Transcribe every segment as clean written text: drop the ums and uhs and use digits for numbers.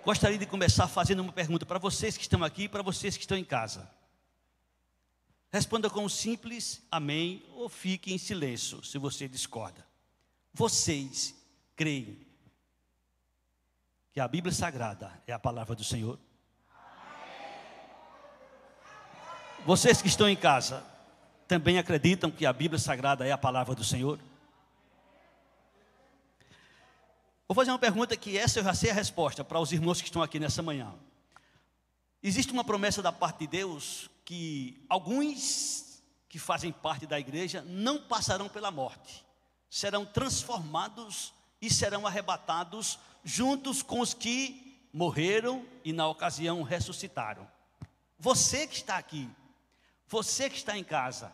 Gostaria de começar fazendo uma pergunta para vocês que estão aqui e para vocês que estão em casa. Responda com um simples amém ou fique em silêncio se você discorda. Vocês creem que a Bíblia Sagrada é a palavra do Senhor? Vocês que estão em casa também acreditam que a Bíblia Sagrada é a palavra do Senhor? Vou fazer uma pergunta que essa eu já sei a resposta para os irmãos que estão aqui nessa manhã. Existe uma promessa da parte de Deus que alguns que fazem parte da igreja não passarão pela morte. Serão transformados e serão arrebatados juntos com os que morreram e na ocasião ressuscitaram. Você que está aqui, você que está em casa,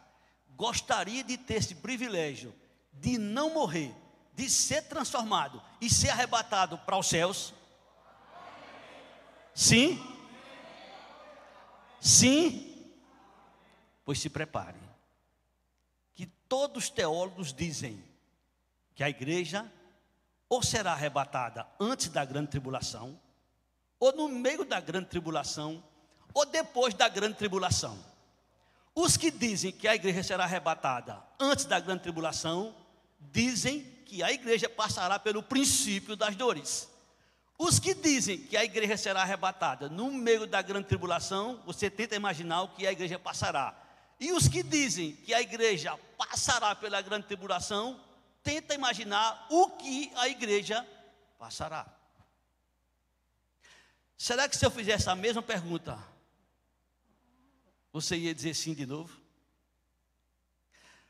gostaria de ter esse privilégio de não morrer, de ser transformado e ser arrebatado para os céus? Sim? Sim? Pois se prepare, que todos os teólogos dizem que a igreja ou será arrebatada antes da grande tribulação, ou no meio da grande tribulação, ou depois da grande tribulação. Os que dizem que a igreja será arrebatada antes da grande tribulação, dizem que a igreja passará pelo princípio das dores. Os que dizem que a igreja será arrebatada no meio da grande tribulação, você tenta imaginar o que a igreja passará. E os que dizem que a igreja passará pela grande tribulação, tenta imaginar o que a igreja passará. Será que se eu fizesse a mesma pergunta, você ia dizer sim de novo?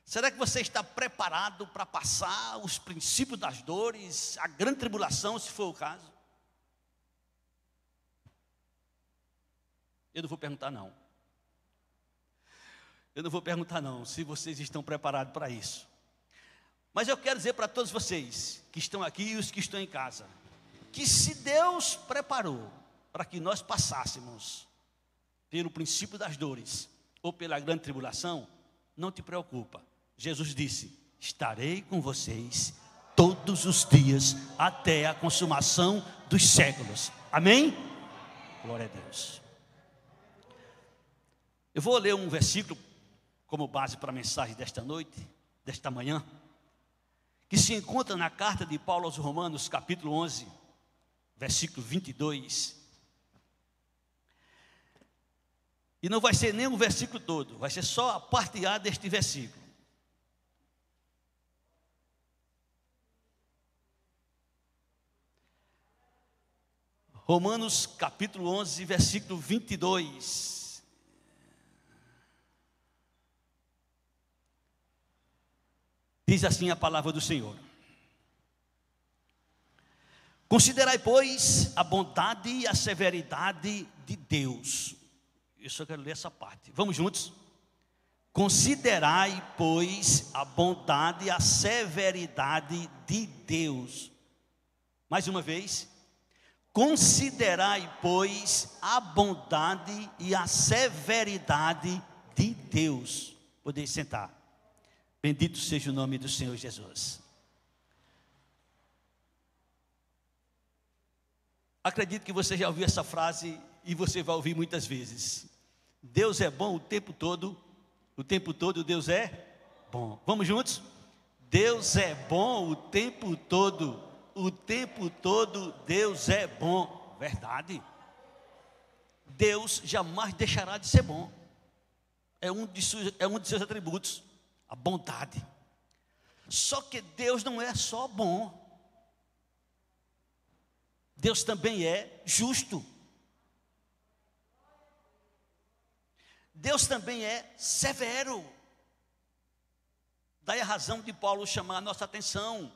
Será que você está preparado para passar os princípios das dores, a grande tribulação, se for o caso? Eu não vou perguntar não. Eu não vou perguntar não, se vocês estão preparados para isso. Mas eu quero dizer para todos vocês que estão aqui e os que estão em casa, que se Deus preparou para que nós passássemos pelo princípio das dores ou pela grande tribulação, não te preocupa. Jesus disse: estarei com vocês todos os dias até a consumação dos séculos. Amém? Glória a Deus. Eu vou ler um versículo como base para a mensagem desta noite, desta manhã, que se encontra na carta de Paulo aos Romanos, capítulo 11, versículo 22. E não vai ser nem o versículo todo, vai ser só a parte A deste versículo. Romanos capítulo 11, versículo 22. Diz assim a palavra do Senhor: considerai, pois, a bondade e a severidade de Deus. Eu só quero ler essa parte. Vamos juntos? Considerai, pois, a bondade e a severidade de Deus. Mais uma vez. Considerai, pois, a bondade e a severidade de Deus. Podeis sentar. Bendito seja o nome do Senhor Jesus. Acredito que você já ouviu essa frase e você vai ouvir muitas vezes. Deus é bom o tempo todo Deus é bom. Vamos juntos? Deus é bom o tempo todo Deus é bom. Verdade. Deus jamais deixará de ser bom. É um de seus atributos, a bondade. Só que Deus não é só bom. Deus também é justo. Deus também é severo. Daí a razão de Paulo chamar a nossa atenção,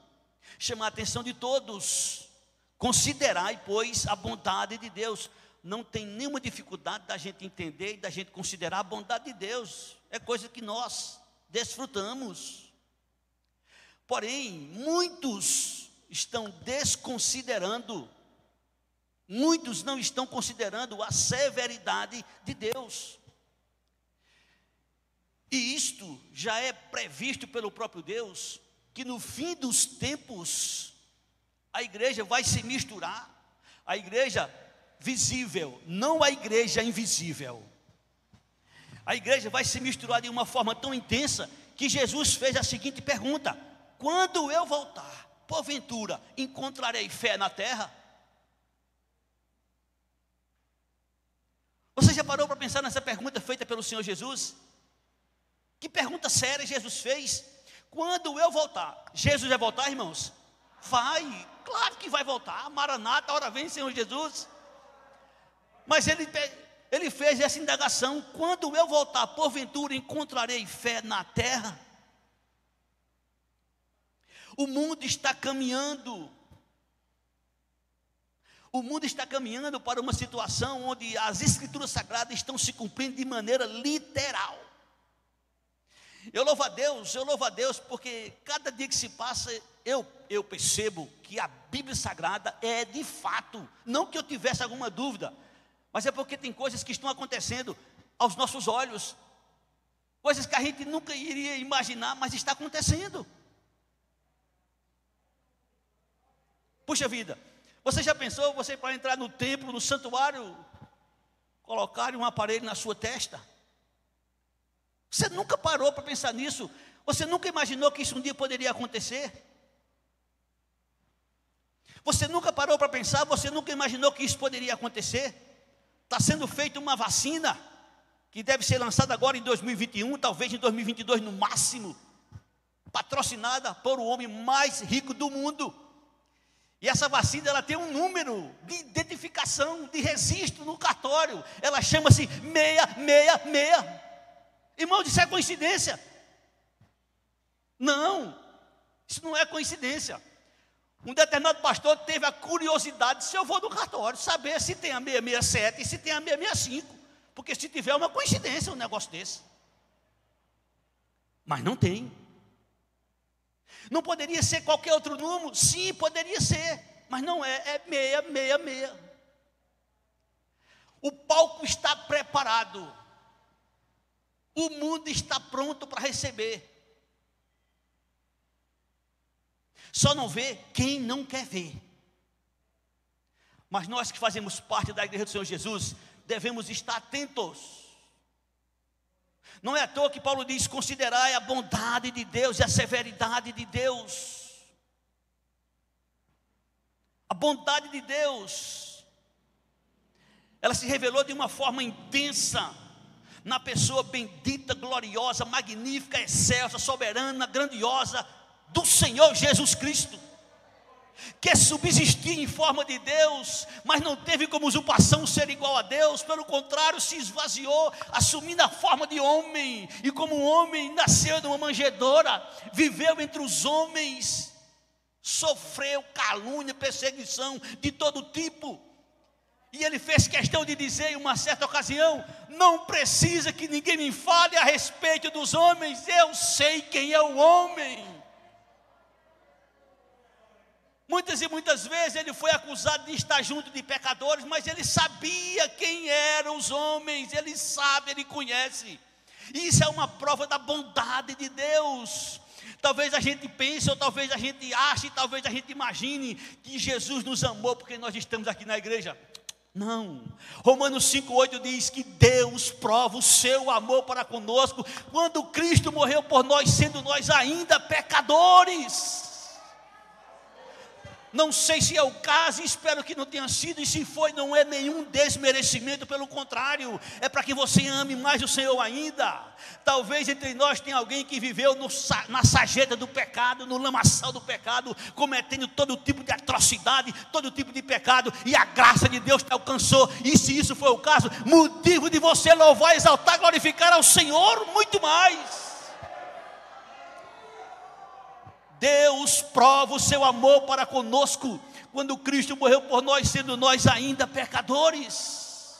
chamar a atenção de todos. Considerai, pois, a bondade de Deus. Não tem nenhuma dificuldade da gente entender e da gente considerar a bondade de Deus. É coisa que nós desfrutamos. Porém, muitos estão desconsiderando, muitos não estão considerando a severidade de Deus. E isto já é previsto pelo próprio Deus, que no fim dos tempos, a igreja vai se misturar, a igreja visível, não a igreja invisível. A igreja vai se misturar de uma forma tão intensa que Jesus fez a seguinte pergunta: quando eu voltar, porventura encontrarei fé na terra? Você já parou para pensar nessa pergunta feita pelo Senhor Jesus? Que pergunta séria Jesus fez. Quando eu voltar, Jesus vai voltar, irmãos? Vai, claro que vai voltar. Maranata, hora vem, Senhor Jesus. Mas ele fez essa indagação: quando eu voltar, porventura encontrarei fé na terra? O mundo está caminhando. O mundo está caminhando para uma situação onde as escrituras sagradas estão se cumprindo de maneira literal. Eu louvo a Deus, porque cada dia que se passa, eu percebo que a Bíblia Sagrada é de fato. Não que eu tivesse alguma dúvida, mas é porque tem coisas que estão acontecendo aos nossos olhos. Coisas que a gente nunca iria imaginar, mas está acontecendo. Puxa vida, você já pensou, você para entrar no templo, no santuário, colocarem um aparelho na sua testa? Você nunca parou para pensar nisso? Você nunca imaginou que isso um dia poderia acontecer? Você nunca parou para pensar, você nunca imaginou que isso poderia acontecer? Está sendo feita uma vacina, que deve ser lançada agora em 2021, talvez em 2022 no máximo, patrocinada por o homem mais rico do mundo. E essa vacina, ela tem um número de identificação, de registro no cartório. Ela chama-se 666. Irmão, isso é coincidência? Não, isso não é coincidência. Um determinado pastor teve a curiosidade: se eu vou no cartório, saber se tem a 667 e se tem a 665. Porque se tiver uma coincidência um negócio desse. Mas não tem. Não poderia ser qualquer outro número? Sim, poderia ser, mas não é, é 666. O palco está preparado. O mundo está pronto para receber. Só não vê quem não quer ver. Mas nós que fazemos parte da igreja do Senhor Jesus, devemos estar atentos. Não é à toa que Paulo diz: considerai a bondade de Deus e a severidade de Deus. A bondade de Deus, ela se revelou de uma forma intensa na pessoa bendita, gloriosa, magnífica, excelsa, soberana, grandiosa do Senhor Jesus Cristo. Quer subsistir em forma de Deus, mas não teve como usurpação ser igual a Deus. Pelo contrário, se esvaziou, assumindo a forma de homem. E como um homem, nasceu de uma manjedoura, viveu entre os homens, sofreu calúnia, perseguição de todo tipo. E ele fez questão de dizer em uma certa ocasião: não precisa que ninguém me fale a respeito dos homens, eu sei quem é o homem. Muitas e muitas vezes ele foi acusado de estar junto de pecadores, mas ele sabia quem eram os homens, ele sabe, ele conhece. Isso é uma prova da bondade de Deus. Talvez a gente pense, ou talvez a gente ache, talvez a gente imagine que Jesus nos amou porque nós estamos aqui na igreja. Não. Romanos 5,8 diz que Deus prova o seu amor para conosco quando Cristo morreu por nós, sendo nós ainda pecadores. Não sei se é o caso, espero que não tenha sido, e se foi, não é nenhum desmerecimento, pelo contrário, é para que você ame mais o Senhor ainda. Talvez entre nós tenha alguém que viveu na sarjeta do pecado, no lamaçal do pecado, cometendo todo tipo de atrocidade, todo tipo de pecado, e a graça de Deus te alcançou. E se isso foi o caso, motivo de você louvar, exaltar, glorificar ao Senhor muito mais. Deus prova o seu amor para conosco quando Cristo morreu por nós, sendo nós ainda pecadores.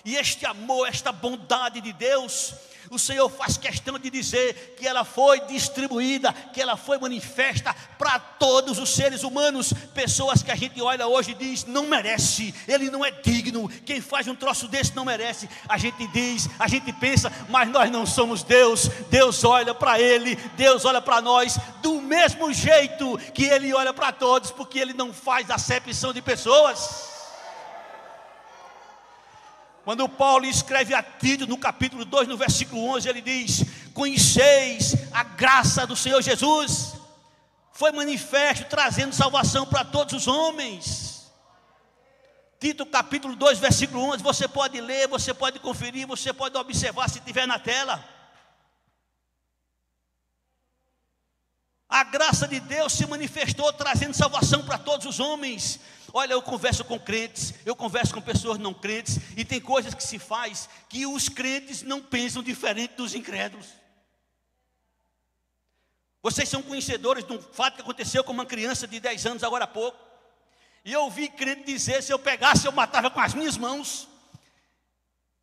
E este amor, esta bondade de Deus, o Senhor faz questão de dizer que ela foi distribuída, que ela foi manifesta para todos os seres humanos. Pessoas que a gente olha hoje e diz: não merece, ele não é digno, quem faz um troço desse não merece. A gente diz, a gente pensa, mas nós não somos Deus. Deus olha para ele, Deus olha para nós do mesmo jeito que ele olha para todos, porque ele não faz acepção de pessoas. Quando Paulo escreve a Tito, no capítulo 2, no versículo 11, ele diz: conheceis a graça do Senhor Jesus, foi manifesto, trazendo salvação para todos os homens. Tito capítulo 2, versículo 11, você pode ler, você pode conferir, você pode observar se estiver na tela. A graça de Deus se manifestou trazendo salvação para todos os homens. Olha, eu converso com crentes, eu converso com pessoas não crentes, e tem coisas que se faz que os crentes não pensam diferente dos incrédulos. Vocês são conhecedores de um fato que aconteceu com uma criança de 10 anos agora há pouco. E eu vi crente dizer: se eu pegasse eu matava com as minhas mãos.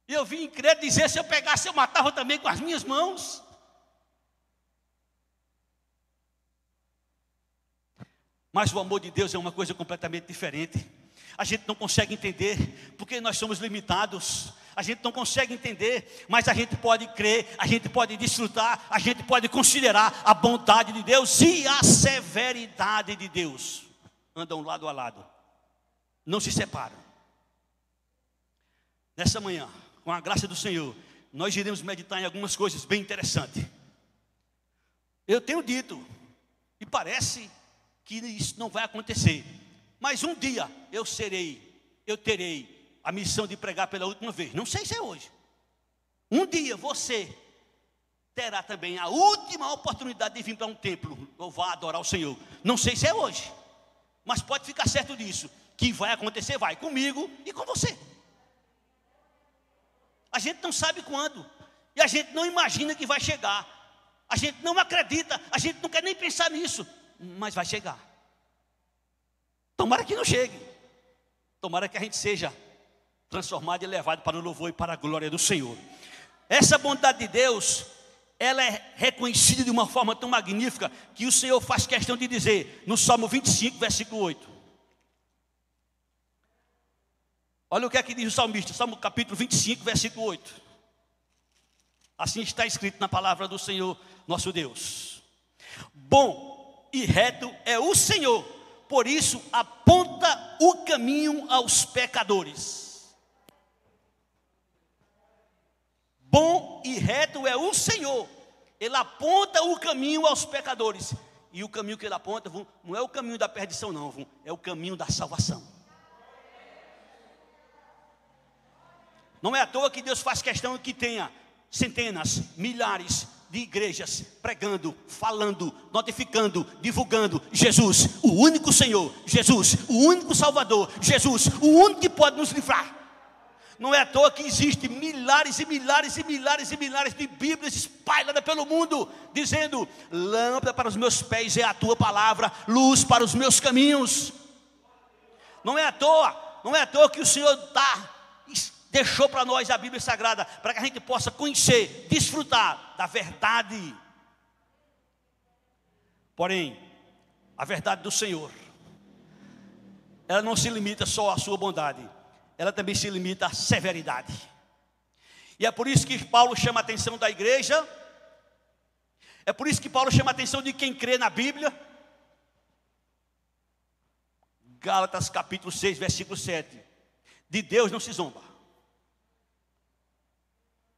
E eu vi crente dizer: se eu pegasse eu matava também com as minhas mãos. Mas o amor de Deus é uma coisa completamente diferente. A gente não consegue entender, porque nós somos limitados. A gente não consegue entender, mas a gente pode crer, a gente pode desfrutar, a gente pode considerar a bondade de Deus e a severidade de Deus. Andam lado a lado, não se separam. Nessa manhã, com a graça do Senhor, nós iremos meditar em algumas coisas bem interessantes. Eu tenho dito, e parece que isso não vai acontecer, mas um dia eu terei a missão de pregar pela última vez. Não sei se é hoje. Um dia você terá também a última oportunidade de vir para um templo louvar, adorar o Senhor. Não sei se é hoje, mas pode ficar certo disso, que vai acontecer, vai comigo e com você. A gente não sabe quando, e a gente não imagina que vai chegar. A gente não acredita, a gente não quer nem pensar nisso, mas vai chegar. Tomara que não chegue. Tomara que a gente seja transformado e levado para o louvor e para a glória do Senhor. Essa bondade de Deus, ela é reconhecida de uma forma tão magnífica, que o Senhor faz questão de dizer no Salmo 25, versículo 8. Olha o que é que diz o salmista, Salmo capítulo 25, versículo 8. Assim está escrito na palavra do Senhor nosso Deus: bom e reto é o Senhor, por isso aponta o caminho aos pecadores. Bom e reto é o Senhor, Ele aponta o caminho aos pecadores. E o caminho que Ele aponta não é o caminho da perdição não, é o caminho da salvação. Não é à toa que Deus faz questão que tenha centenas, milhares de igrejas pregando, falando, notificando, divulgando Jesus, o único Senhor, Jesus, o único Salvador, Jesus, o único que pode nos livrar. Não é à toa que existem milhares e milhares e milhares e milhares de Bíblias espalhadas pelo mundo, dizendo: lâmpada para os meus pés é a tua palavra, luz para os meus caminhos. Não é à toa que o Senhor deixou para nós a Bíblia Sagrada, para que a gente possa conhecer, desfrutar da verdade. Porém, a verdade do Senhor, ela não se limita só à sua bondade, ela também se limita à severidade. E é por isso que Paulo chama a atenção da igreja, é por isso que Paulo chama a atenção de quem crê na Bíblia. Gálatas capítulo 6, versículo 7. De Deus não se zomba.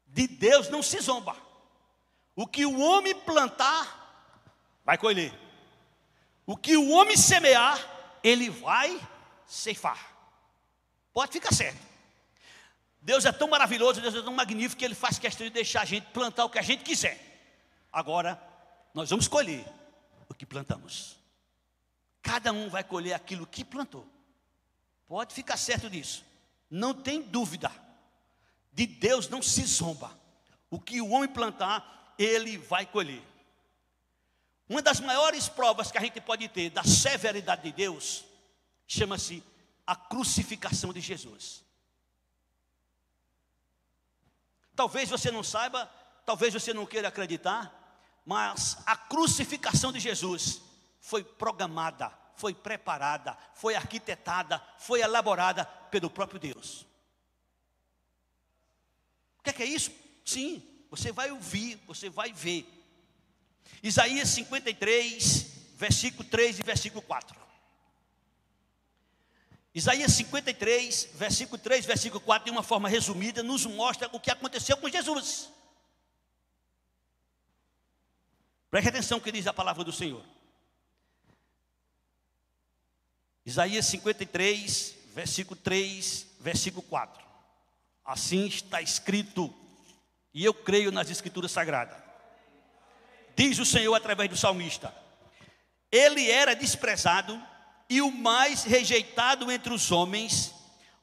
De Deus não se zomba. O que o homem plantar, vai colher. O que o homem semear, ele vai ceifar. Pode ficar certo. Deus é tão maravilhoso, Deus é tão magnífico, que Ele faz questão de deixar a gente plantar o que a gente quiser. Agora, nós vamos colher o que plantamos. Cada um vai colher aquilo que plantou. Pode ficar certo disso. Não tem dúvida. De Deus não se zomba. O que o homem plantar, ele vai colher. Uma das maiores provas que a gente pode ter da severidade de Deus chama-se a crucificação de Jesus. Talvez você não saiba, talvez você não queira acreditar, mas a crucificação de Jesus foi programada, foi preparada, foi arquitetada, foi elaborada pelo próprio Deus. O que é isso? Sim, você vai ouvir, você vai ver. Isaías 53, versículo 3 e versículo 4. Isaías 53, versículo 3, versículo 4, de uma forma resumida, nos mostra o que aconteceu com Jesus. Preste atenção no que diz a palavra do Senhor. Isaías 53, versículo 3, versículo 4. Assim está escrito, e eu creio nas Escrituras Sagradas. Diz o Senhor através do salmista: Ele era desprezado e o mais rejeitado entre os homens,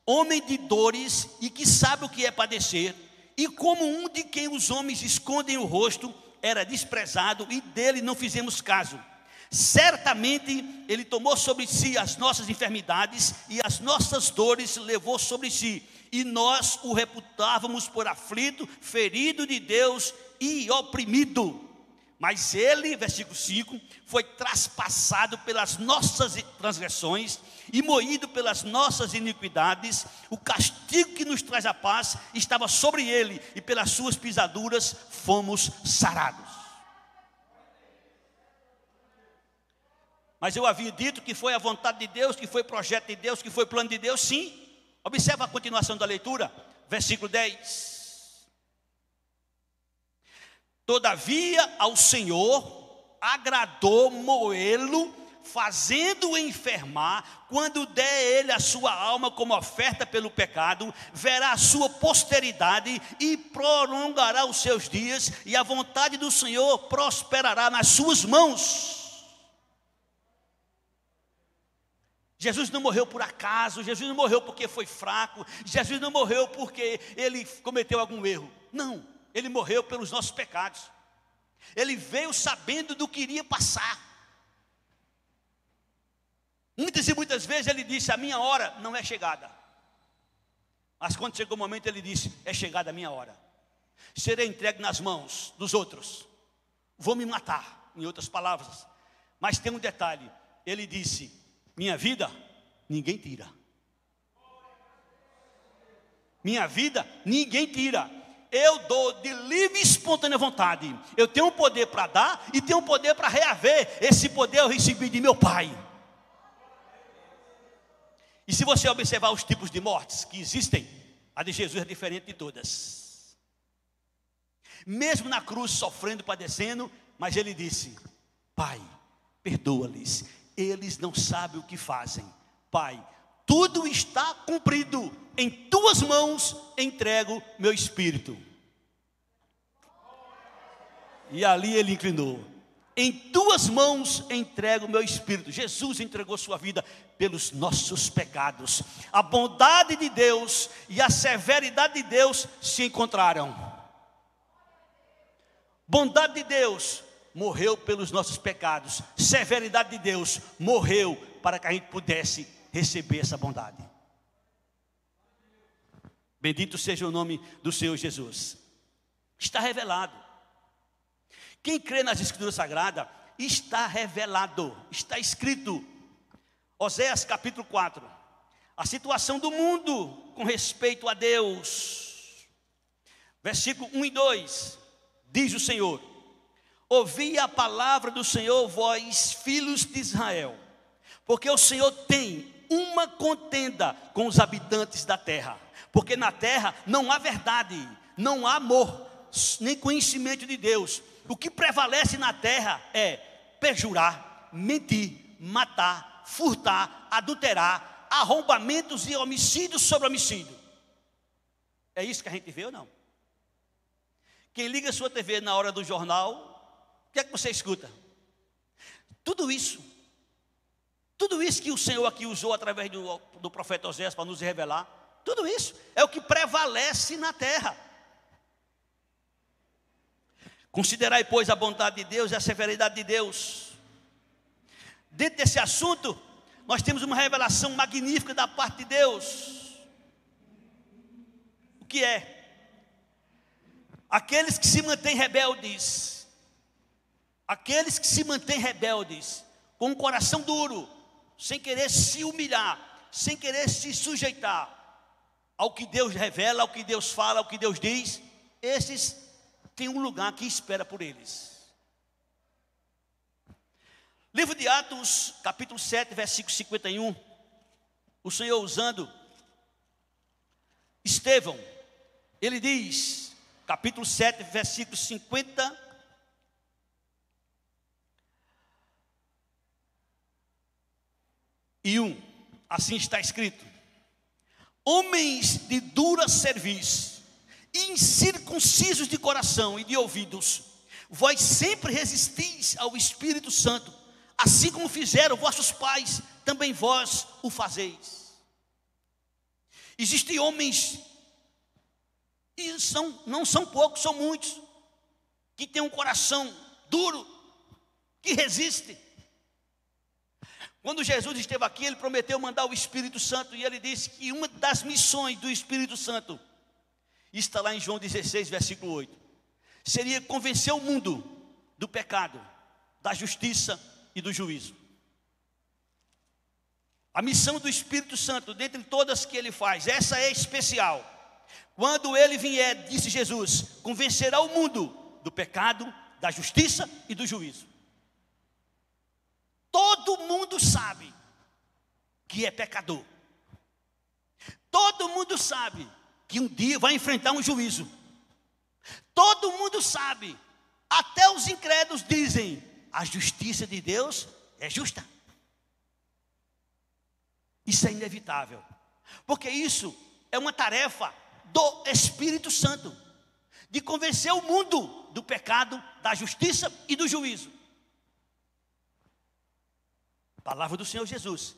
homem de dores e que sabe o que é padecer, e como um de quem os homens escondem o rosto, era desprezado e dele não fizemos caso. Certamente ele tomou sobre si as nossas enfermidades e as nossas dores levou sobre si, e nós o reputávamos por aflito, ferido de Deus e oprimido. Mas ele, versículo 5, foi traspassado pelas nossas transgressões e moído pelas nossas iniquidades. O castigo que nos traz a paz estava sobre ele, e pelas suas pisaduras fomos sarados. Mas eu havia dito que foi a vontade de Deus, que foi projeto de Deus, que foi plano de Deus, sim. Observa a continuação da leitura, versículo 10. Todavia ao Senhor agradou moê-lo, fazendo-o enfermar. Quando der ele a sua alma como oferta pelo pecado, verá a sua posteridade e prolongará os seus dias, e a vontade do Senhor prosperará nas suas mãos. Jesus não morreu por acaso, Jesus não morreu porque foi fraco, Jesus não morreu porque ele cometeu algum erro. Não. Ele morreu pelos nossos pecados. Ele veio sabendo do que iria passar. Muitas e muitas vezes ele disse: a minha hora não é chegada. Mas quando chegou o momento ele disse: é chegada a minha hora. Serei entregue nas mãos dos outros. Vou me matar, em outras palavras. Mas tem um detalhe. Ele disse: minha vida ninguém tira. Minha vida ninguém tira. Eu dou de livre e espontânea vontade. Eu tenho um poder para dar e tenho um poder para reaver. Esse poder eu recebi de meu Pai. E se você observar os tipos de mortes que existem, a de Jesus é diferente de todas. Mesmo na cruz, sofrendo, padecendo, mas ele disse: Pai, perdoa-lhes, eles não sabem o que fazem. Pai, tudo está cumprido, em tuas mãos entrego meu espírito. E ali ele inclinou: em tuas mãos entrego meu espírito. Jesus entregou sua vida pelos nossos pecados. A bondade de Deus e a severidade de Deus se encontraram. Bondade de Deus morreu pelos nossos pecados. Severidade de Deus morreu para que a gente pudesse receber essa bondade. Bendito seja o nome do Senhor Jesus. Está revelado. Quem crê nas Escrituras Sagradas, está revelado, está escrito. Oséias capítulo 4. A situação do mundo com respeito a Deus. Versículo 1 e 2. Diz o Senhor: ouvi a palavra do Senhor, vós filhos de Israel, porque o Senhor tem uma contenda com os habitantes da terra. Porque na terra não há verdade, não há amor, nem conhecimento de Deus. O que prevalece na terra é perjurar, mentir, matar, furtar, adulterar, arrombamentos e homicídios sobre homicídio. É isso que a gente vê ou não? Quem liga a sua TV na hora do jornal, o que é que você escuta? Tudo isso que o Senhor aqui usou através do profeta Oséias para nos revelar, tudo isso é o que prevalece na terra. Considerai, pois, a bondade de Deus e a severidade de Deus. Dentro desse assunto, nós temos uma revelação magnífica da parte de Deus. O que é? Aqueles que se mantêm rebeldes, com o coração duro, sem querer se humilhar, sem querer se sujeitar ao que Deus revela, ao que Deus fala, ao que Deus diz, esses têm um lugar que espera por eles. Livro de Atos, capítulo 7, versículo 51. o Senhor usando Estevão, ele diz, capítulo 7, versículo 50, assim está escrito: homens de dura cerviz, incircuncisos de coração e de ouvidos, vós sempre resistis ao Espírito Santo, assim como fizeram vossos pais, também vós o fazeis. Existem homens, e não são poucos, são muitos, que têm um coração duro, que resiste. Quando Jesus esteve aqui, ele prometeu mandar o Espírito Santo, e ele disse que uma das missões do Espírito Santo, está lá em João 16, versículo 8, seria convencer o mundo do pecado, da justiça e do juízo. A missão do Espírito Santo, dentre todas que ele faz, essa é especial. Quando ele vier, disse Jesus, convencerá o mundo do pecado, da justiça e do juízo. Todo mundo sabe que é pecador. Todo mundo sabe que um dia vai enfrentar um juízo. Todo mundo sabe, até os incrédulos dizem, a justiça de Deus é justa. Isso é inevitável, porque isso é uma tarefa do Espírito Santo, de convencer o mundo do pecado, da justiça e do juízo. Palavra do Senhor Jesus: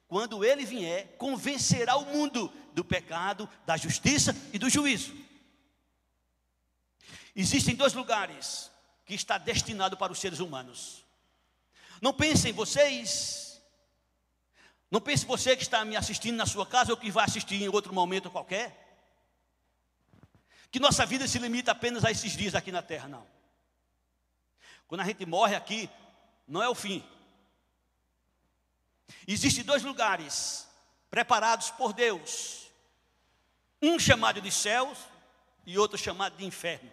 quando ele vier, convencerá o mundo do pecado, da justiça e do juízo. Existem dois lugares que está destinado para os seres humanos. Não pensem vocês, não pense você que está me assistindo na sua casa ou que vai assistir em outro momento qualquer, que nossa vida se limita apenas a esses dias aqui na terra, não. Quando a gente morre aqui, não é o fim. Existem dois lugares preparados por Deus, um chamado de céus e outro chamado de inferno.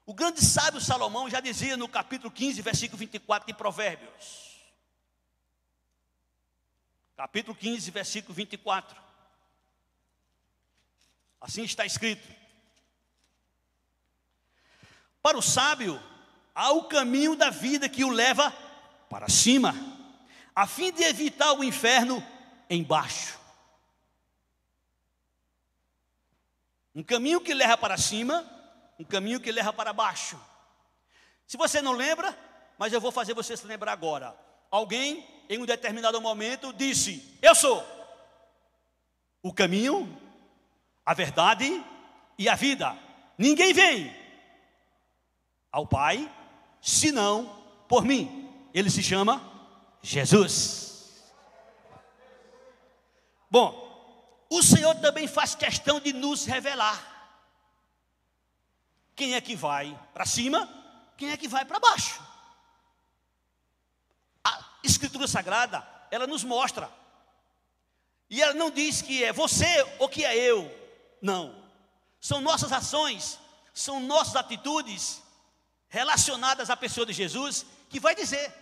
O grande sábio Salomão já dizia no capítulo 15, versículo 24 de Provérbios. Capítulo 15, versículo 24. Assim está escrito: para o sábio há o caminho da vida que o leva para cima, a fim de evitar o inferno embaixo. Um caminho que leva para cima, um caminho que leva para baixo. Se você não lembra, mas eu vou fazer você se lembrar agora. Alguém, em um determinado momento, disse: eu sou o caminho, a verdade e a vida. Ninguém vem ao Pai, senão por mim. Ele se chama Jesus. Bom, o Senhor também faz questão de nos revelar quem é que vai para cima, quem é que vai para baixo. A Escritura Sagrada, ela nos mostra. E ela não diz que é você ou que é eu. Não. São nossas ações, são nossas atitudes relacionadas à pessoa de Jesus que vai dizer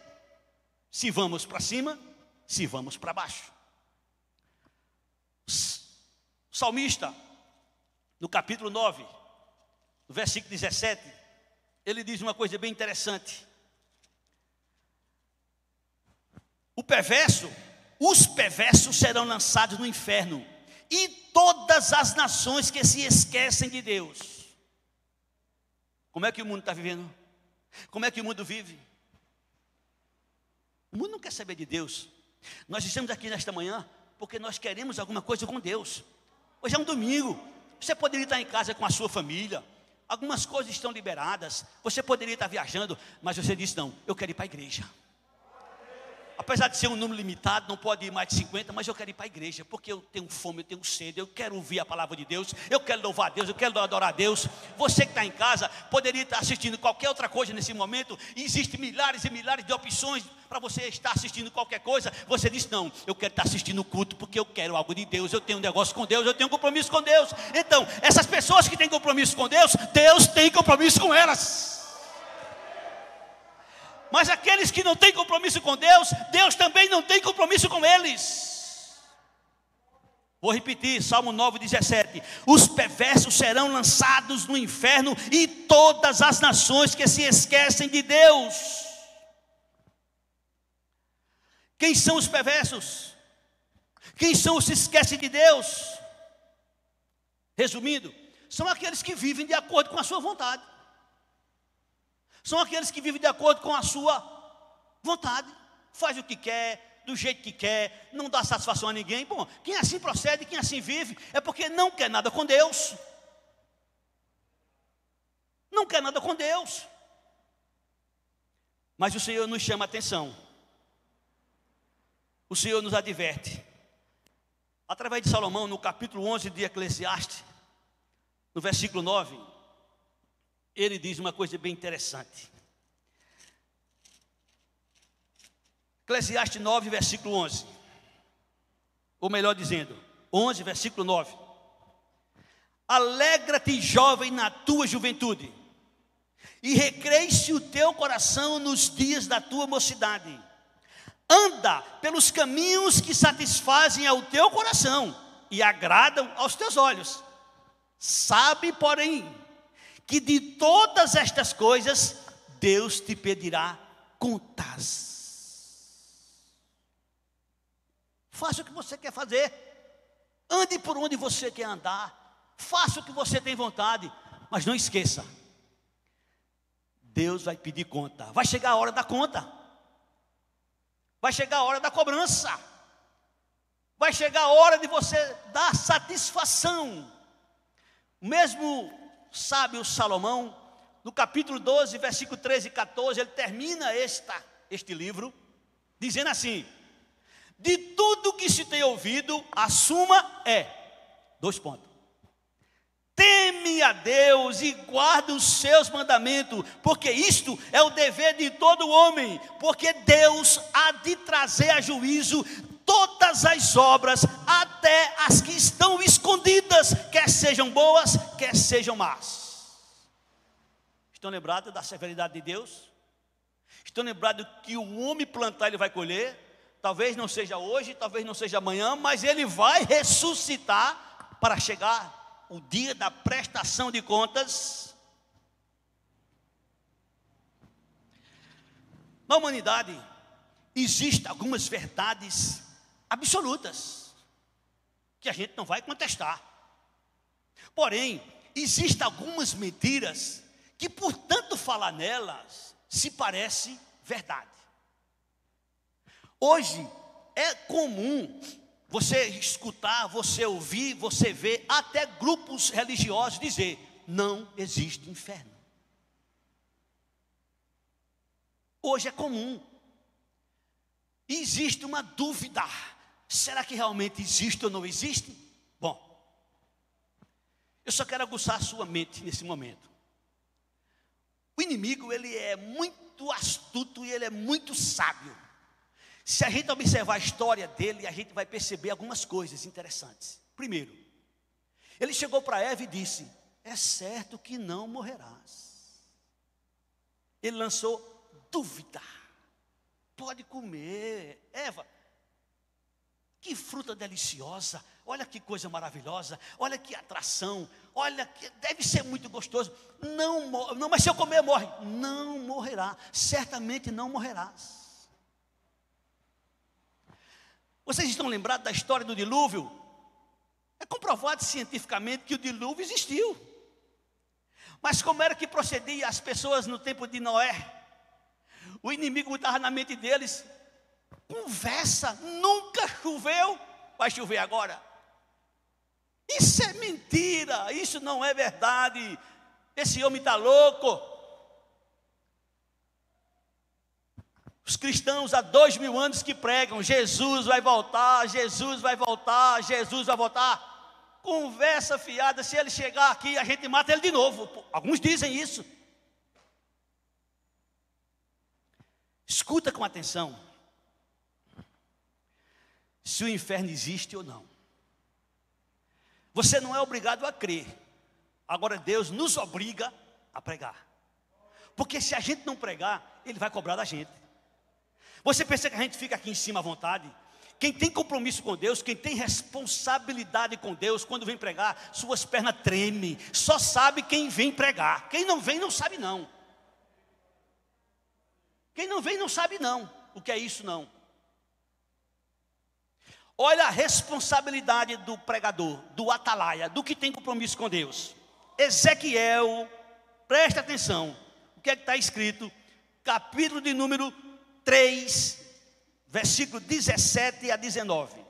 se vamos para cima, se vamos para baixo. O salmista, no capítulo 9, no versículo 17, ele diz uma coisa bem interessante. Os perversos serão lançados no inferno, e todas as nações que se esquecem de Deus. Como é que o mundo está vivendo? Como é que o mundo vive? O mundo não quer saber de Deus. Nós estamos aqui nesta manhã porque nós queremos alguma coisa com Deus. Hoje é um domingo, você poderia estar em casa com a sua família, algumas coisas estão liberadas, você poderia estar viajando, mas você disse: não, eu quero ir para a igreja. Apesar de ser um número limitado, não pode ir mais de 50, mas eu quero ir para a igreja, porque eu tenho fome, eu tenho sede, eu quero ouvir a palavra de Deus, eu quero louvar a Deus, eu quero adorar a Deus. Você que está em casa, poderia estar assistindo qualquer outra coisa nesse momento, e existem milhares e milhares de opções para você estar assistindo qualquer coisa. Você diz: não, eu quero estar assistindo o culto, porque eu quero algo de Deus, eu tenho um negócio com Deus, eu tenho um compromisso com Deus. Então, essas pessoas que têm compromisso com Deus, Deus tem compromisso com elas. Mas aqueles que não têm compromisso com Deus, Deus também não tem compromisso com eles. Vou repetir, Salmo 9:17. Os perversos serão lançados no inferno e todas as nações que se esquecem de Deus. Quem são os perversos? Quem são os que se esquecem de Deus? Resumindo, são aqueles que vivem de acordo com a sua vontade. São aqueles que vivem de acordo com a sua vontade. Faz o que quer, do jeito que quer, não dá satisfação a ninguém. Bom, quem assim procede, quem assim vive, é porque não quer nada com Deus. Não quer nada com Deus. Mas o Senhor nos chama a atenção. O Senhor nos adverte. Através de Salomão, no capítulo 11 de Eclesiastes, no versículo 9, ele diz uma coisa bem interessante. Eclesiastes 9, versículo 11. Ou melhor dizendo, 11, versículo 9. Alegra-te, jovem, na tua juventude, e recreie-se o teu coração nos dias da tua mocidade. Anda pelos caminhos que satisfazem ao teu coração e agradam aos teus olhos. Sabe, porém, que de todas estas coisas Deus te pedirá contas. Faça o que você quer fazer. Ande por onde você quer andar. Faça o que você tem vontade. Mas não esqueça, Deus vai pedir conta. Vai chegar a hora da conta. Vai chegar a hora da cobrança. Vai chegar a hora de você dar satisfação. O mesmo sábio Salomão, no capítulo 12, versículo 13 e 14, ele termina este livro, dizendo assim: de tudo que se tem ouvido, a suma é, 2 pontos. Teme a Deus e guarda os seus mandamentos, porque isto é o dever de todo homem, porque Deus há de trazer a juízo todas as obras, até as que estão escondidas, quer sejam boas, quer sejam más. Estão lembrados da severidade de Deus? Estão lembrados que o homem plantar, ele vai colher? Talvez não seja hoje, talvez não seja amanhã, mas ele vai ressuscitar para chegar o dia da prestação de contas. Na humanidade, existem algumas verdades absolutas que a gente não vai contestar. Porém, existem algumas mentiras que, por tanto falar nelas, se parece verdade. Hoje é comum você escutar, você ouvir, você ver até grupos religiosos dizer: não existe inferno. Hoje é comum. E existe uma dúvida: será que realmente existe ou não existe? Bom, eu só quero aguçar a sua mente nesse momento. O inimigo, ele é muito astuto e ele é muito sábio. Se a gente observar a história dele, a gente vai perceber algumas coisas interessantes. Primeiro, ele chegou para Eva e disse: é certo que não morrerás. Ele lançou dúvida: pode comer, Eva, que fruta deliciosa, olha que coisa maravilhosa, olha que atração, olha que deve ser muito gostoso. Não, mas se eu comer, morre. Não morrerá, certamente não morrerás. Vocês estão lembrados da história do dilúvio? É comprovado cientificamente que o dilúvio existiu. Mas como era que procedia as pessoas no tempo de Noé? O inimigo estava na mente deles: conversa, nunca choveu, vai chover agora. Isso é mentira, isso não é verdade. Esse homem está louco. Os cristãos há 2000 anos que pregam: Jesus vai voltar, Jesus vai voltar, Jesus vai voltar. Conversa fiada, se ele chegar aqui, a gente mata ele de novo. Alguns dizem isso. Escuta com atenção. Se o inferno existe ou não. Você não é obrigado a crer. Agora Deus nos obriga a pregar. Porque se a gente não pregar, Ele vai cobrar da gente. Você pensa que a gente fica aqui em cima à vontade? Quem tem compromisso com Deus, quem tem responsabilidade com Deus, quando vem pregar, suas pernas tremem. Só sabe quem vem pregar. Quem não vem, não sabe não. Quem não vem, não sabe não. O que é isso não? Olha a responsabilidade do pregador, do atalaia, do que tem compromisso com Deus. Ezequiel, presta atenção. O que é que está escrito? Capítulo de número 3, versículo 17 a 19.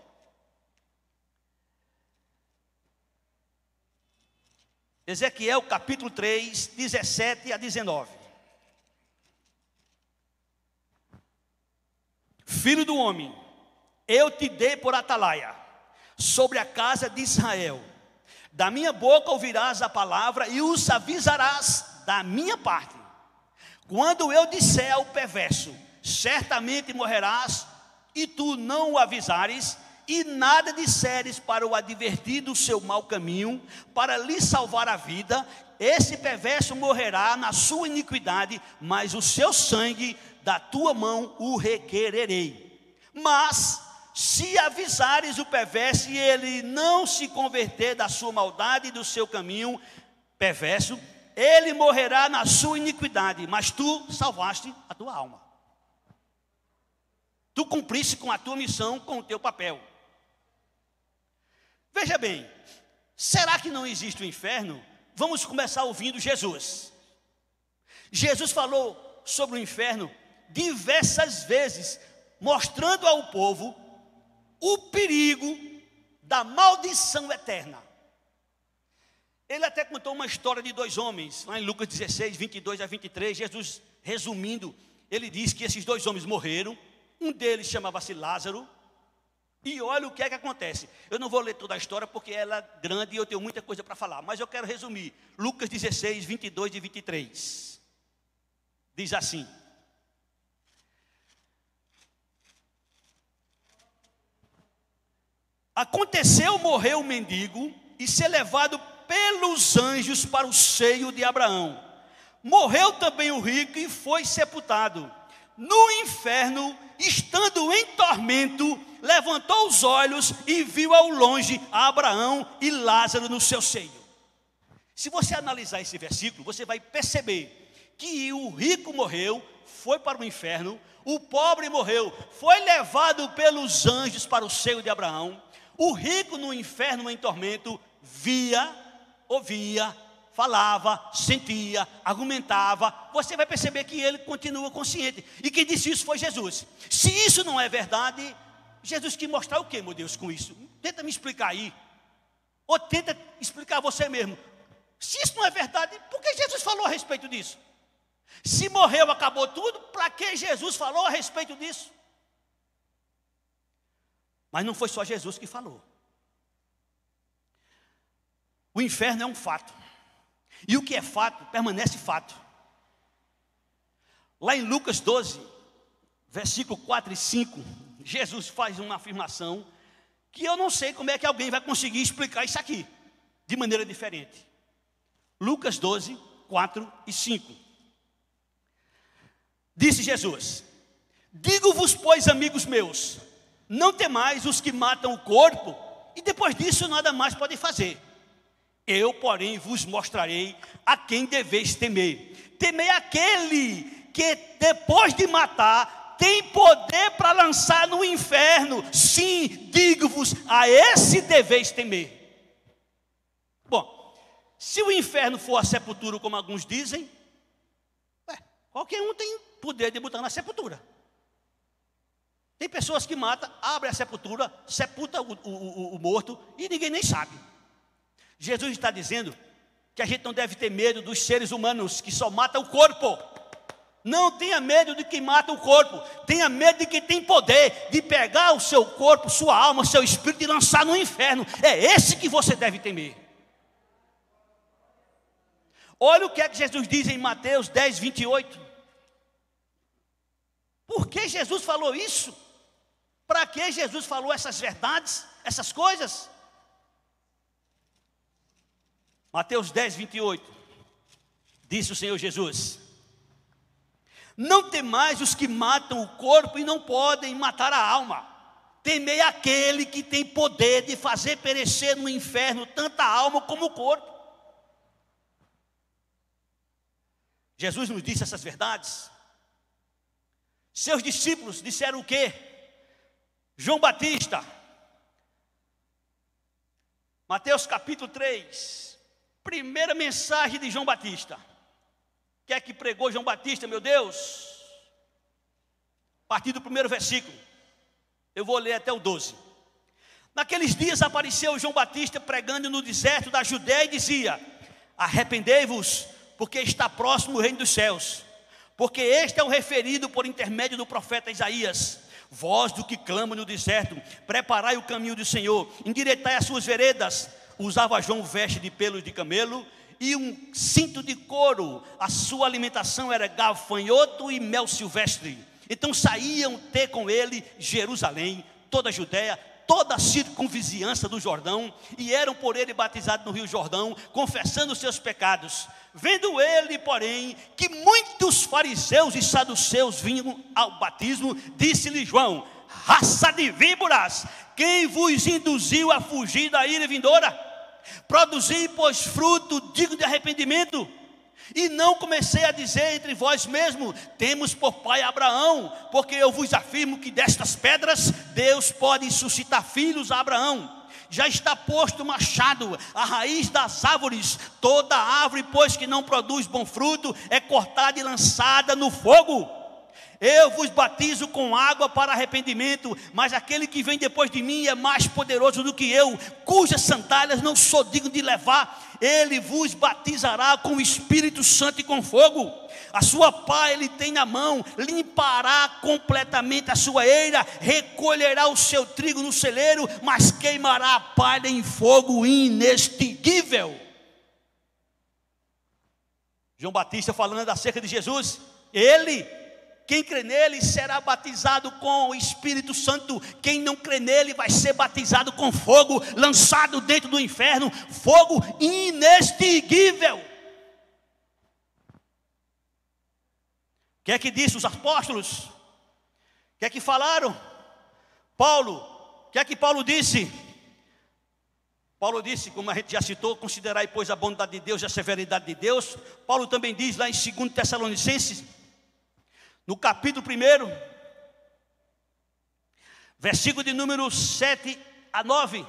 Ezequiel capítulo 3, 17 a 19. Filho do homem, eu te dei por atalaia sobre a casa de Israel. Da minha boca ouvirás a palavra e os avisarás da minha parte. Quando eu disser ao perverso, certamente morrerás, e tu não o avisares, e nada disseres para o advertir do seu mau caminho, para lhe salvar a vida, esse perverso morrerá na sua iniquidade, mas o seu sangue da tua mão o requererei. Mas se avisares o perverso e ele não se converter da sua maldade e do seu caminho perverso, ele morrerá na sua iniquidade, mas tu salvaste a tua alma. Tu cumpriste com a tua missão, com o teu papel. Veja bem, será que não existe o inferno? Vamos começar ouvindo Jesus. Jesus falou sobre o inferno diversas vezes, mostrando ao povo o perigo da maldição eterna. Ele até contou uma história de dois homens, lá em Lucas 16, 22 a 23, Jesus, resumindo, ele diz que esses dois homens morreram, um deles chamava-se Lázaro, e olha o que é que acontece. Eu não vou ler toda a história porque ela é grande e eu tenho muita coisa para falar, mas eu quero resumir. Lucas 16, 22 e 23, diz assim: aconteceu morrer o mendigo e ser levado pelos anjos para o seio de Abraão. Morreu também o rico e foi sepultado. No inferno, estando em tormento, levantou os olhos e viu ao longe Abraão e Lázaro no seu seio. Se você analisar esse versículo, você vai perceber que o rico morreu, foi para o inferno, o pobre morreu, foi levado pelos anjos para o seio de Abraão. O rico no inferno, em tormento, via, ouvia, falava, sentia, argumentava. Você vai perceber que ele continua consciente. E quem disse isso foi Jesus. Se isso não é verdade, Jesus quis mostrar o que, meu Deus, com isso? Tenta me explicar aí. Ou tenta explicar você mesmo. Se isso não é verdade, por que Jesus falou a respeito disso? Se morreu, acabou tudo, para que Jesus falou a respeito disso? Mas não foi só Jesus que falou. O inferno é um fato. E o que é fato, permanece fato. Lá em Lucas 12, versículo 4 e 5, Jesus faz uma afirmação que eu não sei como é que alguém vai conseguir explicar isso aqui, de maneira diferente. Lucas 12, 4 e 5. Disse Jesus: digo-vos, pois, amigos meus, não temais os que matam o corpo, e depois disso nada mais podem fazer. Eu, porém, vos mostrarei a quem deveis temer. Temei aquele que, depois de matar, tem poder para lançar no inferno. Sim, digo-vos, a esse deveis temer. Bom, se o inferno for a sepultura, como alguns dizem, qualquer um tem poder de botar na sepultura. Tem pessoas que matam, abrem a sepultura, sepulta o morto e ninguém nem sabe. Jesus está dizendo que a gente não deve ter medo dos seres humanos que só matam o corpo. Não tenha medo de quem mata o corpo. Tenha medo de quem tem poder de pegar o seu corpo, sua alma, seu espírito e lançar no inferno. É esse que você deve temer. Olha o que é que Jesus diz em Mateus 10, 28. Por que Jesus falou isso? Para que Jesus falou essas verdades, essas coisas? Mateus 10, 28, disse o Senhor Jesus: não temais os que matam o corpo e não podem matar a alma. Temei aquele que tem poder de fazer perecer no inferno tanta alma como o corpo. Jesus nos disse essas verdades. Seus discípulos disseram o quê? João Batista, Mateus capítulo 3, primeira mensagem de João Batista. O que é que pregou João Batista, meu Deus? A partir do primeiro versículo, eu vou ler até o 12. Naqueles dias apareceu João Batista pregando no deserto da Judéia e dizia: arrependei-vos, porque está próximo o reino dos céus. Porque este é o referido por intermédio do profeta Isaías. Voz do que clama no deserto, preparai o caminho do Senhor, endireitai as suas veredas. Usava João veste de pelos de camelo e um cinto de couro. A sua alimentação era gafanhoto e mel silvestre. Então saíam ter com ele Jerusalém, toda a Judéia, toda a circunvizinhança do Jordão, e eram por ele batizados no rio Jordão, confessando os seus pecados. Vendo ele, porém, que muitos fariseus e saduceus vinham ao batismo, disse-lhe João: raça de víboras, quem vos induziu a fugir da ira vindoura? Produzi, pois, fruto digno de arrependimento. E não comecei a dizer entre vós mesmos: temos por pai Abraão, porque eu vos afirmo que destas pedras Deus pode suscitar filhos a Abraão. Já está posto o machado à raiz das árvores. Toda árvore, pois, que não produz bom fruto, é cortada e lançada no fogo. Eu vos batizo com água para arrependimento, mas aquele que vem depois de mim é mais poderoso do que eu, cujas sandálias não sou digno de levar. Ele vos batizará com o Espírito Santo e com fogo. A sua pá ele tem na mão, limpará completamente a sua eira, recolherá o seu trigo no celeiro, mas queimará a palha em fogo inextinguível. João Batista falando acerca de Jesus. Ele, quem crê nele, será batizado com o Espírito Santo. Quem não crê nele vai ser batizado com fogo, lançado dentro do inferno, fogo inextinguível. O que é que disse os apóstolos? O que é que falaram? Paulo, o que é que Paulo disse? Paulo disse, como a gente já citou: considerai, pois, a bondade de Deus e a severidade de Deus. Paulo também diz lá em 2 Tessalonicenses, no capítulo 1, versículo de número 7 a 9.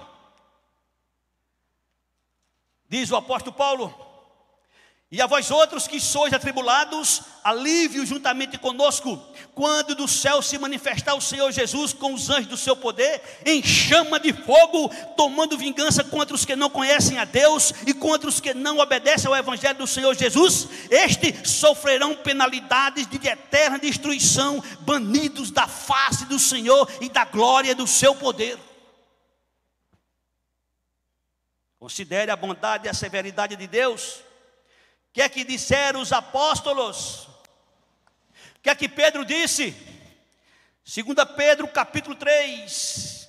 Diz o apóstolo Paulo: e a vós outros que sois atribulados, alívio juntamente conosco, quando do céu se manifestar o Senhor Jesus com os anjos do seu poder, em chama de fogo, tomando vingança contra os que não conhecem a Deus e contra os que não obedecem ao evangelho do Senhor Jesus. Estes sofrerão penalidades de eterna destruição, banidos da face do Senhor e da glória do seu poder. Considere a bondade e a severidade de Deus. O que é que disseram os apóstolos? O que é que Pedro disse? 2 Pedro capítulo 3,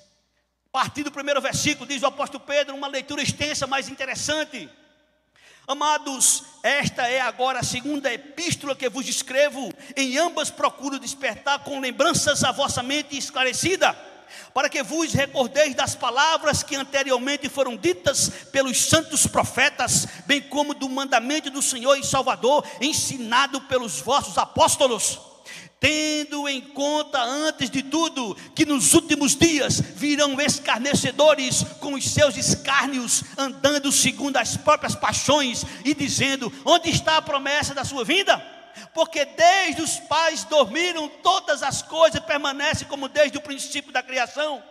a partir do primeiro versículo, diz o apóstolo Pedro, uma leitura extensa, mas interessante. Amados, esta é agora a segunda epístola que vos escrevo. Em ambas procuro despertar com lembranças a vossa mente esclarecida, para que vos recordeis das palavras que anteriormente foram ditas pelos santos profetas, bem como do mandamento do Senhor e Salvador, ensinado pelos vossos apóstolos. Tendo em conta, antes de tudo, que nos últimos dias virão escarnecedores com os seus escárnios, andando segundo as próprias paixões, e dizendo: onde está a promessa da sua vinda? Porque desde os pais dormiram, todas as coisas permanecem como desde o princípio da criação.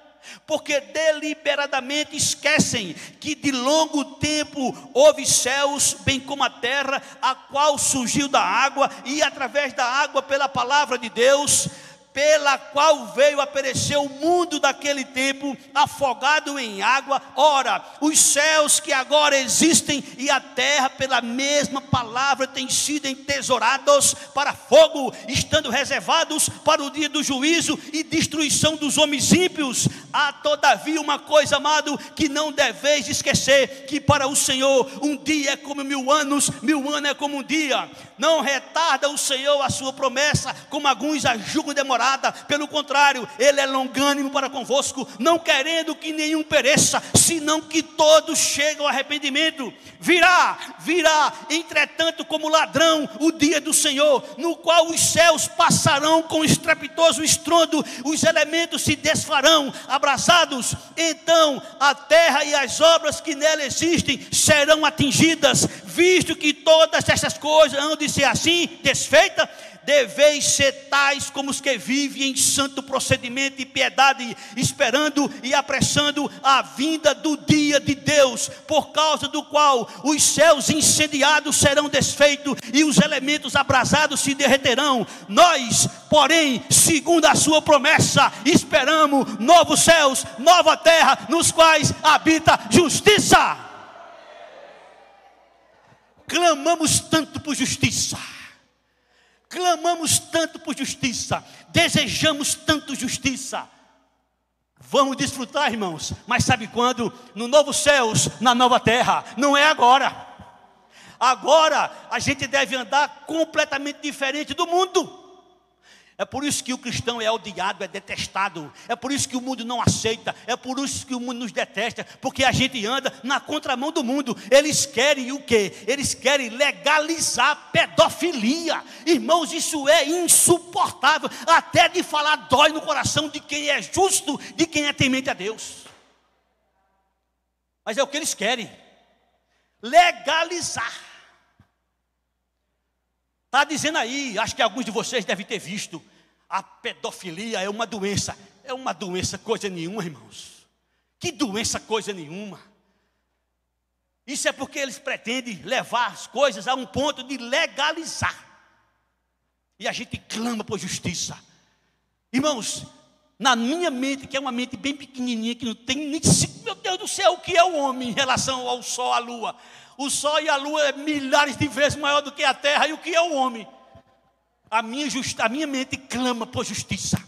Porque deliberadamente esquecem que de longo tempo houve céus, bem como a terra, a qual surgiu da água, e através da água pela palavra de Deus, pela qual veio a perecer o mundo daquele tempo, afogado em água. Ora, os céus que agora existem e a terra pela mesma palavra têm sido entesourados para fogo, estando reservados para o dia do juízo e destruição dos homens ímpios. Há todavia uma coisa, amado, que não deveis esquecer: que para o Senhor um dia é como 1000 anos, 1000 anos é como um dia. Não retarda o Senhor a sua promessa, como alguns a julgam demorar, desamparada. Pelo contrário, ele é longânimo para convosco, não querendo que nenhum pereça, senão que todos cheguem ao arrependimento. Virá, entretanto, como ladrão, o dia do Senhor, no qual os céus passarão com estrepitoso estrondo, os elementos se desfarão, abrasados. Então a terra e as obras que nela existem serão atingidas. Visto que todas estas coisas hão de ser assim, desfeitas, deveis ser tais como os que vivem em santo procedimento e piedade, esperando e apressando a vinda do dia de Deus, por causa do qual os céus incendiados serão desfeitos e os elementos abrasados se derreterão. Nós, porém, segundo a sua promessa, esperamos novos céus, nova terra, nos quais habita justiça. Clamamos tanto por justiça. Clamamos tanto por justiça, desejamos tanto justiça. Vamos desfrutar, irmãos, mas sabe quando? No novo céus, na nova terra. Não é agora. Agora a gente deve andar completamente diferente do mundo. É por isso que o cristão é odiado, é detestado. É por isso que o mundo não aceita. É por isso que o mundo nos detesta. Porque a gente anda na contramão do mundo. Eles querem o quê? Eles querem legalizar a pedofilia. Irmãos, isso é insuportável. Até de falar dói no coração de quem é justo, de quem é temente a Deus. Mas é o que eles querem. Legalizar. Está dizendo aí, acho que alguns de vocês devem ter visto, a pedofilia é uma doença. É uma doença coisa nenhuma, irmãos. Que doença coisa nenhuma. Isso é porque eles pretendem levar as coisas a um ponto de legalizar. E a gente clama por justiça. Irmãos, na minha mente, que é uma mente bem pequenininha, que não tem nem... Meu Deus do céu, o que é o homem em relação ao sol, à lua? O sol e a lua é milhares de vezes maior do que a terra. E o que é o homem? A minha mente clama por justiça.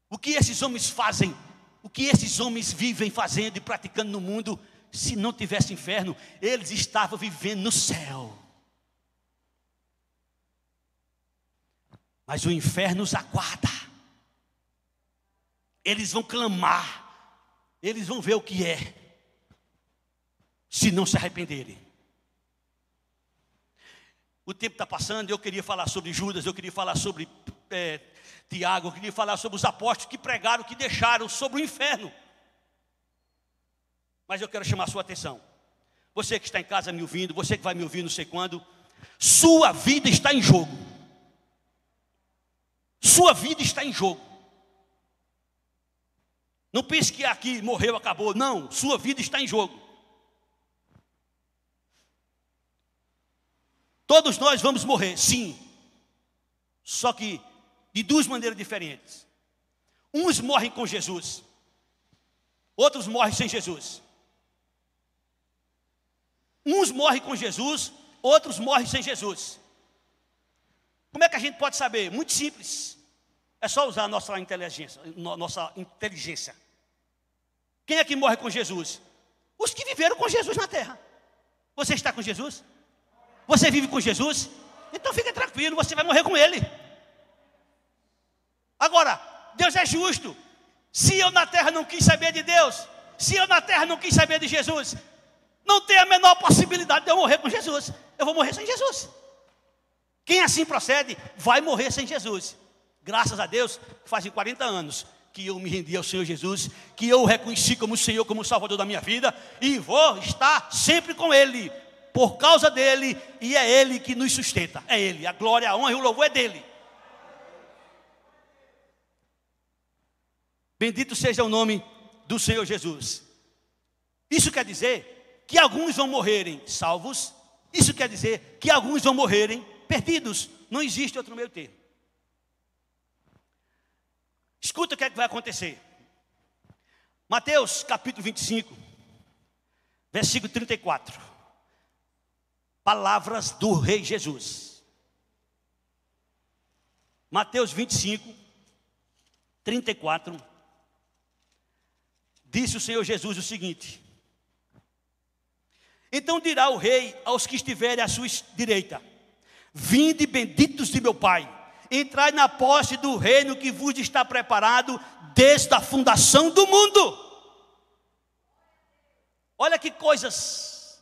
O que esses homens fazem? O que esses homens vivem fazendo e praticando no mundo? Se não tivesse inferno, eles estavam vivendo no céu. Mas o inferno os aguarda. Eles vão clamar. Eles vão ver o que é, se não se arrependerem. O tempo está passando, eu queria falar sobre Judas, eu queria falar sobre Tiago, eu queria falar sobre os apóstolos que pregaram, que deixaram sobre o inferno. Mas eu quero chamar a sua atenção. Você que está em casa me ouvindo, você que vai me ouvir não sei quando, sua vida está em jogo. Sua vida está em jogo. Não pense que aqui morreu, acabou. Não, sua vida está em jogo. Todos nós vamos morrer, sim. Só que de duas maneiras diferentes. Uns morrem com Jesus, outros morrem sem Jesus. Uns morrem com Jesus, outros morrem sem Jesus. Como é que a gente pode saber? Muito simples. É só usar a nossa inteligência. Quem é que morre com Jesus? Os que viveram com Jesus na terra. Você está com Jesus? Você vive com Jesus? Então fica tranquilo, você vai morrer com Ele. Agora, Deus é justo. Se eu na terra não quis saber de Deus, se eu na terra não quis saber de Jesus, não tem a menor possibilidade de eu morrer com Jesus. Eu vou morrer sem Jesus. Quem assim procede, vai morrer sem Jesus. Graças a Deus, fazem 40 anos que eu me rendi ao Senhor Jesus, que eu o reconheci como Senhor, como Salvador da minha vida, e vou estar sempre com Ele, por causa dEle, e é Ele que nos sustenta. É Ele, a glória, a honra e o louvor é dEle. Bendito seja o nome do Senhor Jesus. Isso quer dizer que alguns vão morrerem salvos, isso quer dizer que alguns vão morrerem perdidos. Não existe outro meio termo. Escuta o que é que vai acontecer. Mateus capítulo 25, versículo 34. Palavras do Rei Jesus. Mateus 25, 34. Disse o Senhor Jesus o seguinte: então dirá o rei aos que estiverem à sua direita: vinde benditos de meu Pai, entrai na posse do reino que vos está preparado desde a fundação do mundo. Olha que coisas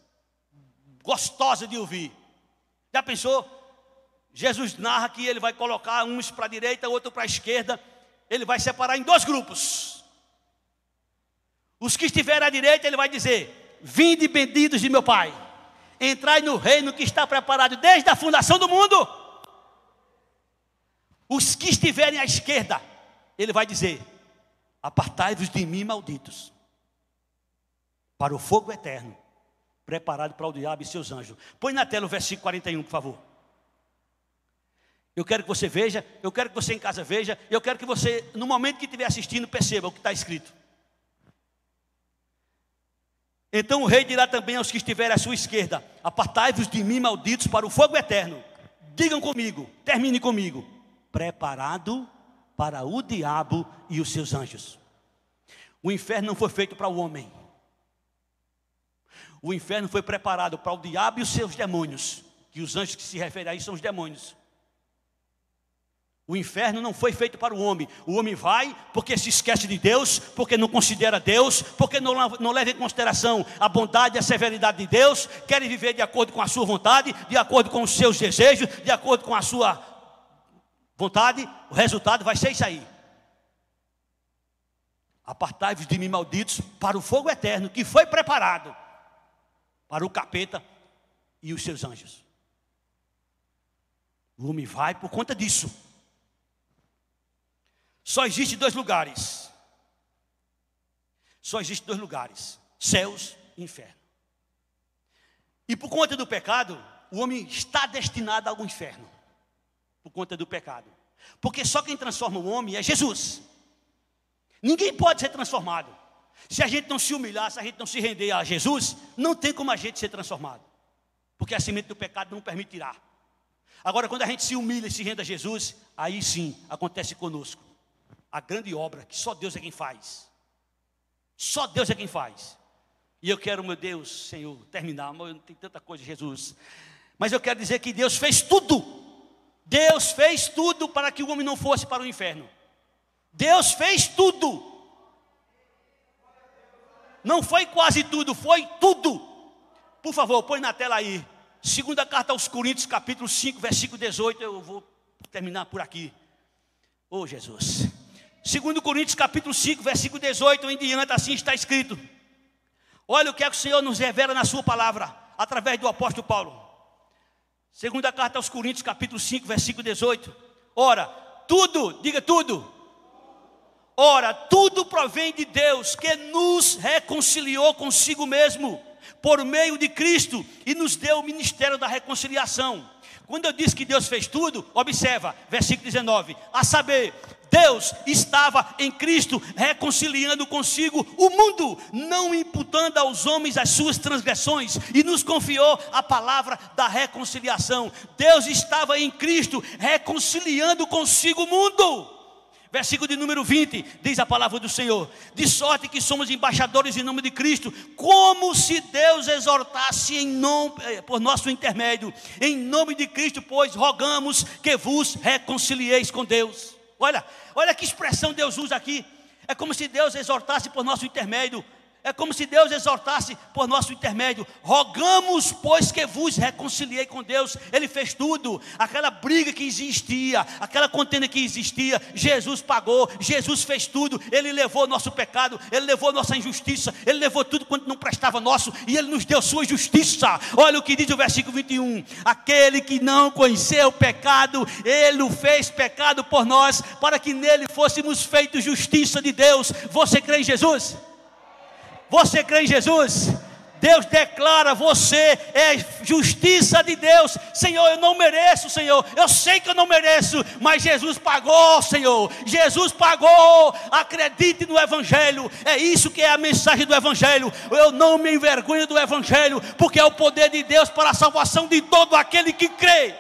gostosas de ouvir. Já pensou? Jesus narra que ele vai colocar uns para a direita, outro para a esquerda. Ele vai separar em 2 grupos. Os que estiverem à direita, ele vai dizer: vinde benditos de meu Pai, entrai no reino que está preparado desde a fundação do mundo. Os que estiverem à esquerda, ele vai dizer: apartai-vos de mim, malditos, para o fogo eterno, preparado para o diabo e seus anjos. Põe na tela o versículo 41, por favor. Eu quero que você veja, eu quero que você em casa veja, eu quero que você, no momento que estiver assistindo, perceba o que está escrito. Então o rei dirá também aos que estiverem à sua esquerda: apartai-vos de mim, malditos, para o fogo eterno. Digam comigo, termine comigo: preparado para o diabo e os seus anjos. O inferno não foi feito para o homem. O inferno foi preparado para o diabo e os seus demônios, que os anjos que se referem aí são os demônios. O inferno não foi feito para o homem. O homem vai porque se esquece de Deus, porque não considera Deus, porque não leva em consideração a bondade e a severidade de Deus, quer viver de acordo com a sua vontade, de acordo com os seus desejos, de acordo com a sua vontade. O resultado vai ser isso aí: apartai-vos de mim, malditos, para o fogo eterno que foi preparado para o capeta e os seus anjos. O homem vai por conta disso. Só existe 2 lugares. Só existe 2 lugares: céus e inferno. E por conta do pecado, o homem está destinado ao inferno. Por conta do pecado. Porque só quem transforma o homem é Jesus. Ninguém pode ser transformado. Se a gente não se humilhar, se a gente não se render a Jesus, não tem como a gente ser transformado. Porque a semente do pecado não permitirá. Agora, quando a gente se humilha e se rende a Jesus, aí sim acontece conosco a grande obra que só Deus é quem faz. Só Deus é quem faz. E eu quero, meu Deus, Senhor, terminar. Não tem tanta coisa, Jesus. Mas eu quero dizer que Deus fez tudo. Deus fez tudo para que o homem não fosse para o inferno. Deus fez tudo. Não foi quase tudo, foi tudo. Por favor, põe na tela aí. 2ª carta aos Coríntios, capítulo 5, versículo 18. Eu vou terminar por aqui. Oh, Jesus. 2 Coríntios, capítulo 5, versículo 18 em diante, assim está escrito. Olha o que é que o Senhor nos revela na sua palavra, através do apóstolo Paulo. 2ª carta aos Coríntios, capítulo 5, versículo 18. Ora, tudo, diga tudo. Ora, tudo provém de Deus, que nos reconciliou consigo mesmo, por meio de Cristo, e nos deu o ministério da reconciliação. Quando eu disse que Deus fez tudo, observa, versículo 19, a saber, Deus estava em Cristo reconciliando consigo o mundo, não imputando aos homens as suas transgressões, e nos confiou a palavra da reconciliação. Deus estava em Cristo reconciliando consigo o mundo. Versículo de número 20, diz a palavra do Senhor: de sorte que somos embaixadores em nome de Cristo, como se Deus exortasse por nosso intermédio. Em nome de Cristo, pois, rogamos que vos reconcilieis com Deus. Olha que expressão Deus usa aqui. É como se Deus exortasse por nosso intermédio. É como se Deus exortasse por nosso intermédio. Rogamos, pois, que vos reconciliei com Deus. Ele fez tudo. Aquela briga que existia, aquela contenda que existia, Jesus pagou. Jesus fez tudo. Ele levou nosso pecado, Ele levou nossa injustiça, Ele levou tudo quanto não prestava nosso, e Ele nos deu sua justiça. Olha o que diz o versículo 21. Aquele que não conheceu o pecado, Ele o fez pecado por nós, para que nele fôssemos feitos justiça de Deus. Você crê em Jesus? Você crê em Jesus? Deus declara: você é justiça de Deus. Senhor, eu não mereço, Senhor. Eu sei que eu não mereço, mas Jesus pagou, Senhor. Jesus pagou. Acredite no Evangelho. É isso que é a mensagem do Evangelho. Eu não me envergonho do Evangelho, porque é o poder de Deus para a salvação de todo aquele que crê.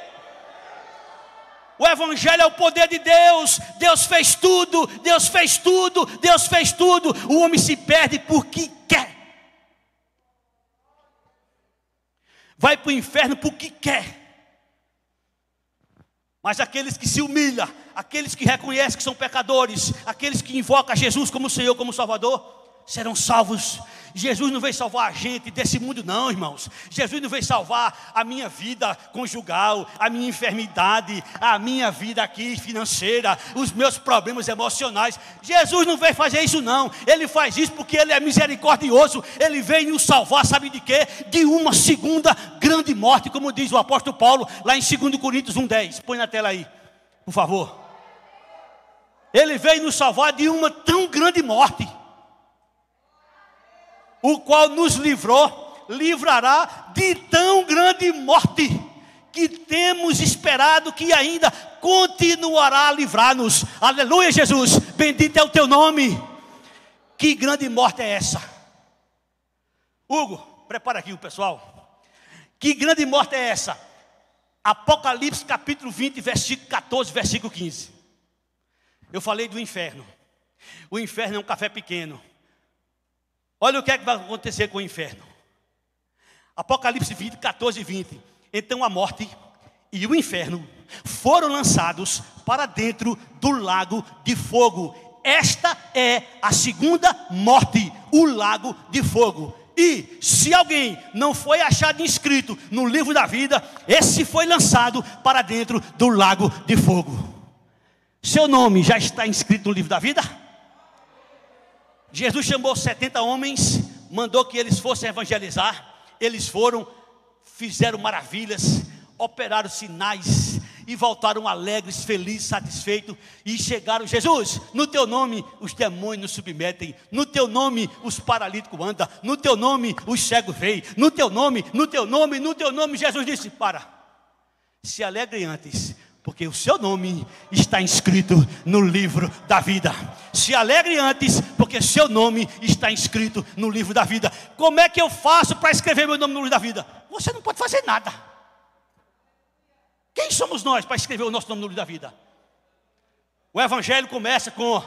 O Evangelho é o poder de Deus. Deus fez tudo, Deus fez tudo, Deus fez tudo. O homem se perde porque quer. Vai para o inferno porque quer. Mas aqueles que se humilham, aqueles que reconhecem que são pecadores, aqueles que invocam a Jesus como Senhor, como Salvador, serão salvos. Jesus não veio salvar a gente desse mundo não, irmãos. Jesus não veio salvar a minha vida conjugal, a minha enfermidade, a minha vida aqui financeira, os meus problemas emocionais. Jesus não veio fazer isso não. Ele faz isso porque Ele é misericordioso. Ele veio nos salvar, sabe de quê? De uma segunda grande morte, como diz o apóstolo Paulo lá em 2 Coríntios 1:10. Põe na tela aí, por favor. Ele veio nos salvar de uma tão grande morte, o qual nos livrará de tão grande morte, que temos esperado que ainda continuará a livrar-nos. Aleluia, Jesus, bendito é o teu nome. Que grande morte é essa? Hugo, prepara aqui o pessoal. Que grande morte é essa? Apocalipse capítulo 20, versículo 14, versículo 15. Eu falei do inferno. O inferno é um café pequeno. Olha o que é que vai acontecer com o inferno. Apocalipse 20, 14 e 20. Então a morte e o inferno foram lançados para dentro do lago de fogo. Esta é a segunda morte, o lago de fogo. E se alguém não foi achado inscrito no livro da vida, esse foi lançado para dentro do lago de fogo. Seu nome já está inscrito no livro da vida? Jesus chamou 70 homens, mandou que eles fossem evangelizar. Eles foram, fizeram maravilhas, operaram sinais e voltaram alegres, felizes, satisfeitos. E chegaram: Jesus, no teu nome os demônios nos submetem, no teu nome os paralíticos andam, no teu nome os cegos veem, no teu nome, no teu nome, no teu nome. Jesus disse: para, se alegrem antes, porque o seu nome está inscrito no livro da vida. Se alegre antes, porque seu nome está inscrito no livro da vida. Como é que eu faço para escrever meu nome no livro da vida? Você não pode fazer nada. Quem somos nós para escrever o nosso nome no livro da vida? O evangelho começa com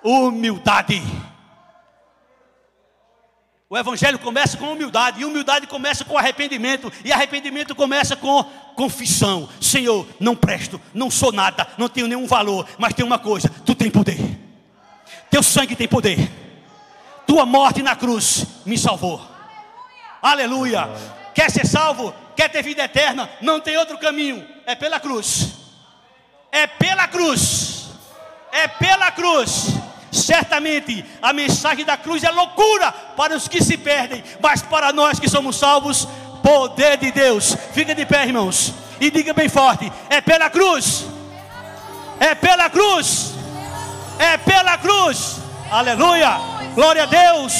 humildade. O evangelho começa com humildade, e humildade começa com arrependimento, e arrependimento começa com confissão. Senhor, não presto, não sou nada, não tenho nenhum valor, mas tem uma coisa: tu tem poder, teu sangue tem poder, tua morte na cruz me salvou. Aleluia. Quer ser salvo? Quer ter vida eterna? Não tem outro caminho, é pela cruz. É pela cruz. É pela cruz. Certamente a mensagem da cruz é loucura para os que se perdem, mas para nós que somos salvos, poder de Deus. Fica de pé, irmãos, e diga bem forte: é pela cruz. É pela cruz. É pela cruz. Aleluia. Glória a Deus.